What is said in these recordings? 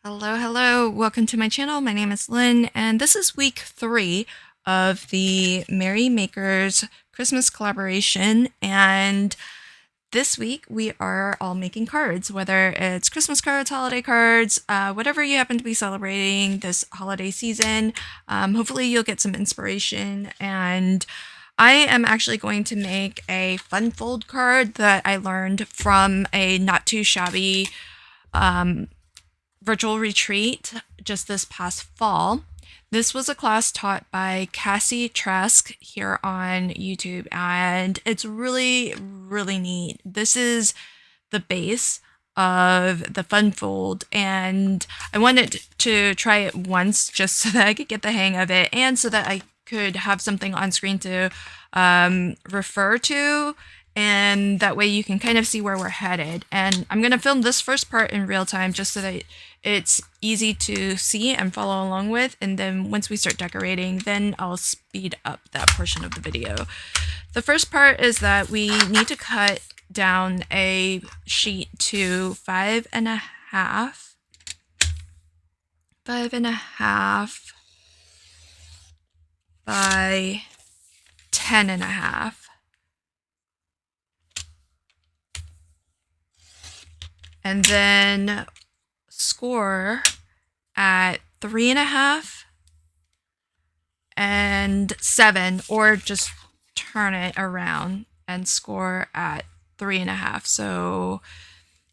Hello. Welcome to my channel. My name is Lynn, and this is week 3 of the Merry Makers Christmas collaboration. And this week we are all making cards, whether it's Christmas cards, holiday cards, whatever you happen to be celebrating this holiday season. Hopefully you'll get some inspiration. And I am actually going to make a fun fold card that I learned from a not too shabby virtual retreat just this past fall. This was a class taught by Cassie Trask here on YouTube, and it's really neat. This is the base of the fun fold, and I wanted to try it once just so that I could get the hang of it and so that I could have something on screen to refer to, and that way you can kind of see where we're headed. And I'm going to film this first part in real time just so that it's easy to see and follow along with, and then once we start decorating, then I'll speed up that portion of the video. The first part is that we need to cut down a sheet to 5.5 by 10.5. And then score at 3.5 and 7, or just turn it around and score at 3.5. So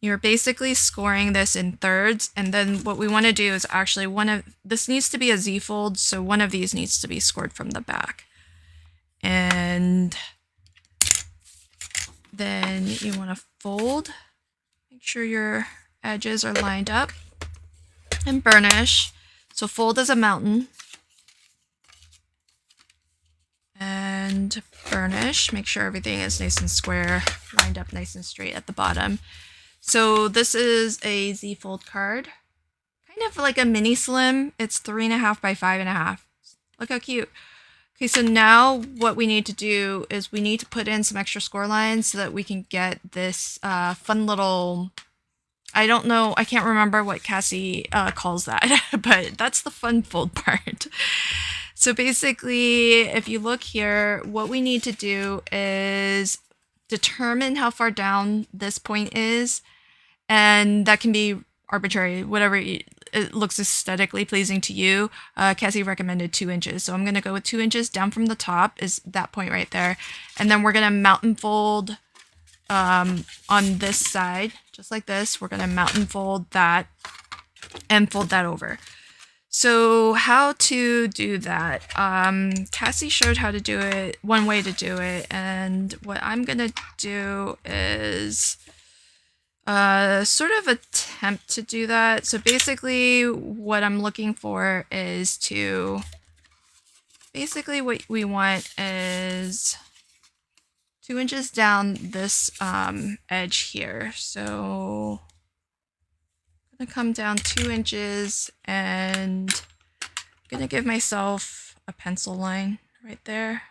you're basically scoring this in thirds, and then what we want to do is actually this needs to be a Z fold, so one of these needs to be scored from the back. And then you want to fold, make sure your edges are lined up, and burnish. So fold as a mountain and burnish. Make sure everything is nice and square, lined up nice and straight at the bottom. So this is a Z fold card, kind of like a mini slim. It's 3.5 by 5.5. Look how cute. Okay, so now what we need to do is we need to put in some extra score lines so that we can get this fun little, I don't know, I can't remember what Cassie calls that, but that's the fun fold part. So basically, if you look here, what we need to do is determine how far down this point is, and that can be arbitrary, whatever it looks aesthetically pleasing to you. Cassie recommended 2 inches, so I'm going to go with 2 inches down from the top is that point right there, and then we're going to mountain fold on this side, just like this. We're going to mountain fold that and fold that over. So how to do that? Cassie showed how to do it, one way to do it, and what I'm going to do is sort of attempt to do that. So basically what I'm looking for is what we want is 2 inches down this edge here. So I'm gonna come down 2 inches, and I'm gonna give myself a pencil line right there.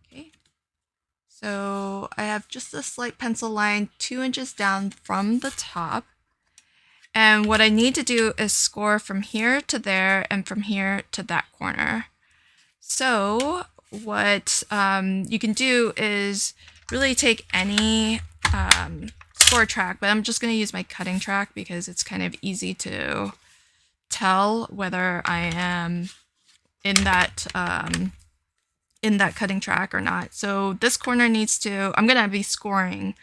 Okay, so I have just a slight pencil line 2 inches down from the top. And what I need to do is score from here to there and from here to that corner. So what you can do is really take any score track, but I'm just going to use my cutting track because it's kind of easy to tell whether I am in that cutting track or not. So this corner needs to, I'm going to be scoring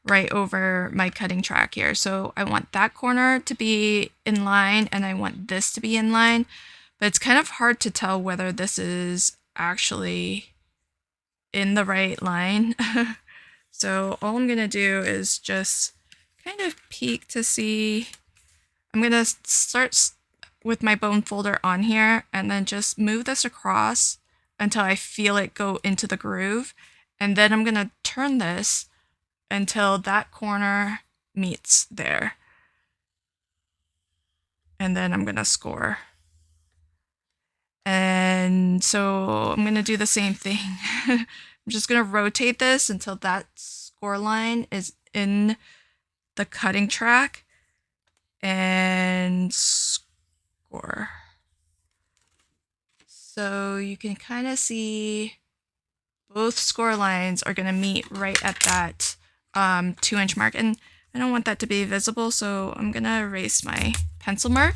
right over my cutting track here. So I want that corner to be in line, and I want this to be in line, but it's kind of hard to tell whether this is actually in the right line. So all I'm gonna do is just kind of peek to see. I'm gonna start with my bone folder on here and then just move this across until I feel it go into the groove, and then I'm gonna turn this until that corner meets there, and then I'm gonna score. And so I'm gonna do the same thing. I'm just gonna rotate this until that score line is in the cutting track, and score. So you can kind of see both score lines are going to meet right at that 2-inch mark. And I don't want that to be visible, so I'm going to erase my pencil mark.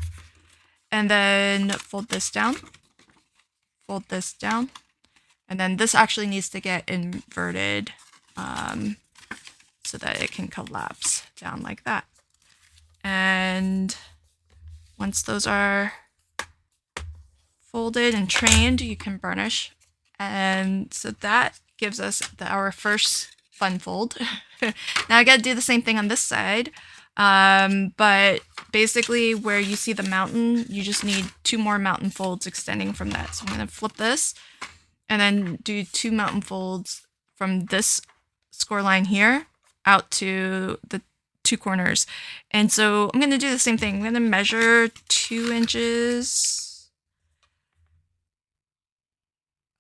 And then fold this down. Fold this down. And then this actually needs to get inverted so that it can collapse down like that. And once those are folded and trained, you can burnish. And so that gives us our first fun fold. Now I got to do the same thing on this side. But basically where you see the mountain, you just need 2 more mountain folds extending from that. So I'm going to flip this and then do 2 mountain folds from this score line here out to the 2 corners. And so I'm going to do the same thing. I'm going to measure 2 inches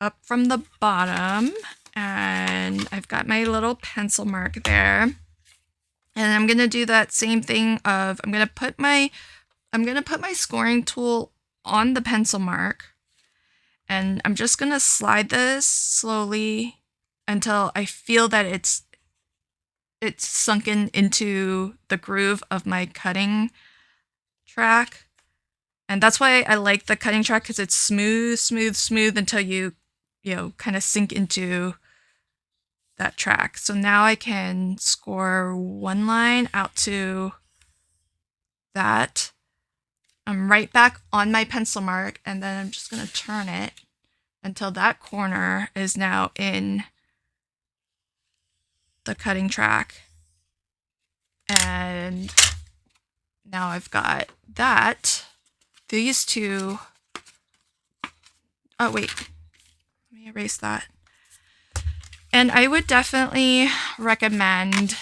up from the bottom, and I've got my little pencil mark there. And I'm going to do that same thing of I'm going to put my scoring tool on the pencil mark, and I'm just going to slide this slowly until I feel that it's sunken into the groove of my cutting track. And that's why I like the cutting track, because it's smooth, smooth, smooth until you kind of sink into that track. So now I can score 1 line out to that. I'm right back on my pencil mark, and then I'm just going to turn it until that corner is now in the cutting track. And now I've got that. These 2. Oh, wait. Let me erase that. And I would definitely recommend,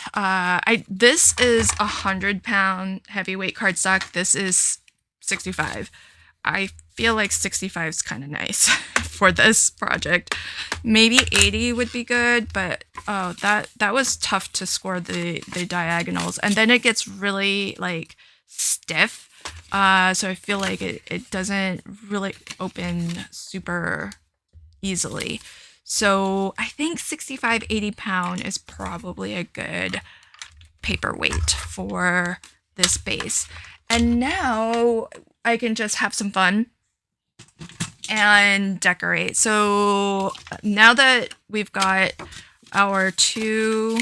this is 100-pound heavyweight cardstock. This is 65. I feel like 65 is kind of nice for this project. Maybe 80 would be good, but oh, that was tough to score the diagonals. And then it gets really like stiff. So I feel like it doesn't really open super easily. So I think 65, 80 pound is probably a good paperweight for this base. And now I can just have some fun and decorate. So now that we've got our 2,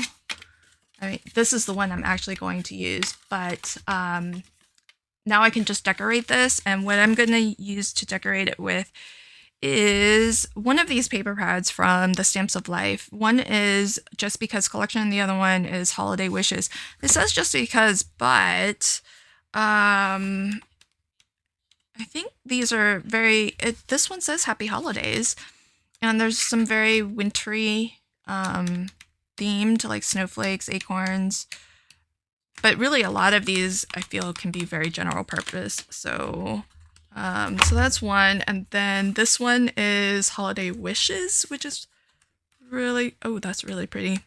this is the one I'm actually going to use, but now I can just decorate this. And what I'm going to use to decorate it with is one of these paper pads from the Stamps of Life. One is Just Because collection, and the other one is Holiday Wishes. This says Just Because, but I think these are this one says Happy Holidays, and there's some very wintry themed, like snowflakes, acorns, but really a lot of these I feel can be very general purpose. So that's one. And then this one is Holiday Wishes, which is really, oh, that's really pretty.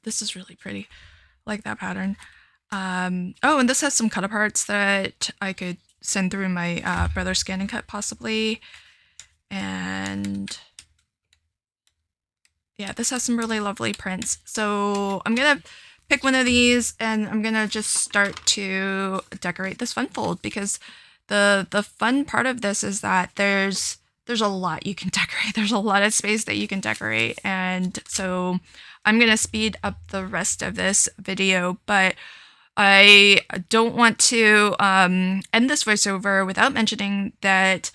This is really pretty. I like that pattern. Oh, and this has some cut aparts that I could send through my brother Scan and Cut possibly. And yeah, this has some really lovely prints. So I'm going to pick one of these, and I'm going to just start to decorate this fun fold, because the fun part of this is that there's a lot you can decorate. There's a lot of space that you can decorate. And so I'm going to speed up the rest of this video, but I don't want to end this voiceover without mentioning that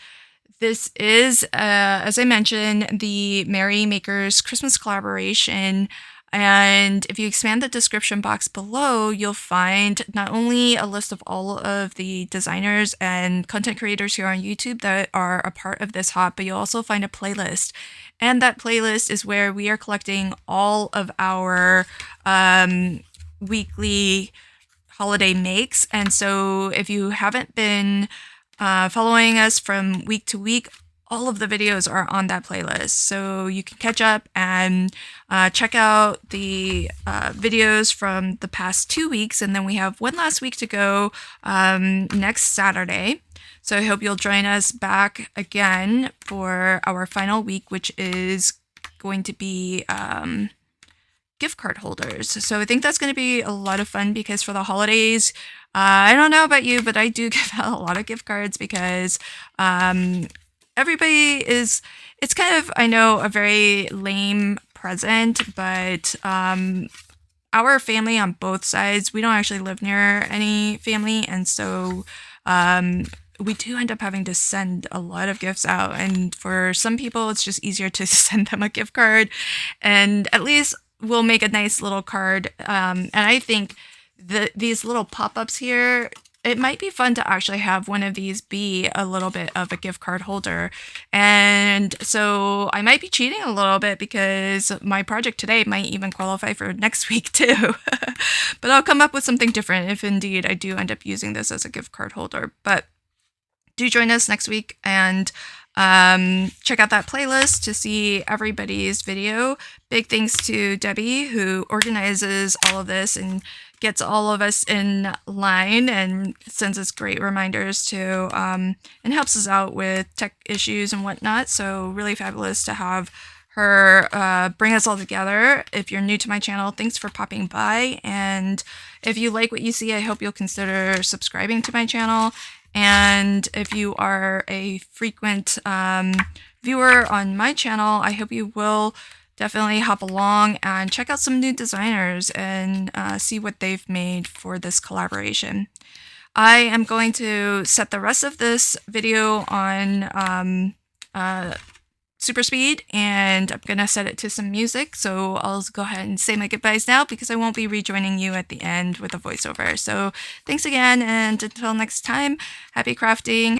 this is, as I mentioned, the Merry Makers Christmas collaboration. And if you expand the description box below, you'll find not only a list of all of the designers and content creators here on YouTube that are a part of this hop, but you'll also find a playlist. And that playlist is where we are collecting all of our weekly holiday makes. And so if you haven't been following us from week to week, all of the videos are on that playlist. So you can catch up and check out the videos from the past 2 weeks. And then we have one last week to go next Saturday. So I hope you'll join us back again for our final week, which is going to be gift card holders. So I think that's going to be a lot of fun because for the holidays, I don't know about you, but I do give out a lot of gift cards because everybody is, it's kind of, I know, a very lame present, but our family on both sides, we don't actually live near any family, and so we do end up having to send a lot of gifts out, and for some people it's just easier to send them a gift card, and at least we'll make a nice little card. And I think these little pop-ups here, it might be fun to actually have one of these be a little bit of a gift card holder. And so I might be cheating a little bit because my project today might even qualify for next week too. But I'll come up with something different if indeed I do end up using this as a gift card holder. But do join us next week and check out that playlist to see everybody's video. Big thanks to Debbie, who organizes all of this and gets all of us in line and sends us great reminders to and helps us out with tech issues and whatnot. So really fabulous to have her bring us all together. If you're new to my channel, thanks for popping by, and if you like what you see, I hope you'll consider subscribing to my channel. And if you are a frequent viewer on my channel, I hope you will definitely hop along and check out some new designers and see what they've made for this collaboration. I am going to set the rest of this video on super speed, and I'm gonna set it to some music, so I'll go ahead and say my goodbyes now because I won't be rejoining you at the end with a voiceover. So thanks again, and until next time, happy crafting.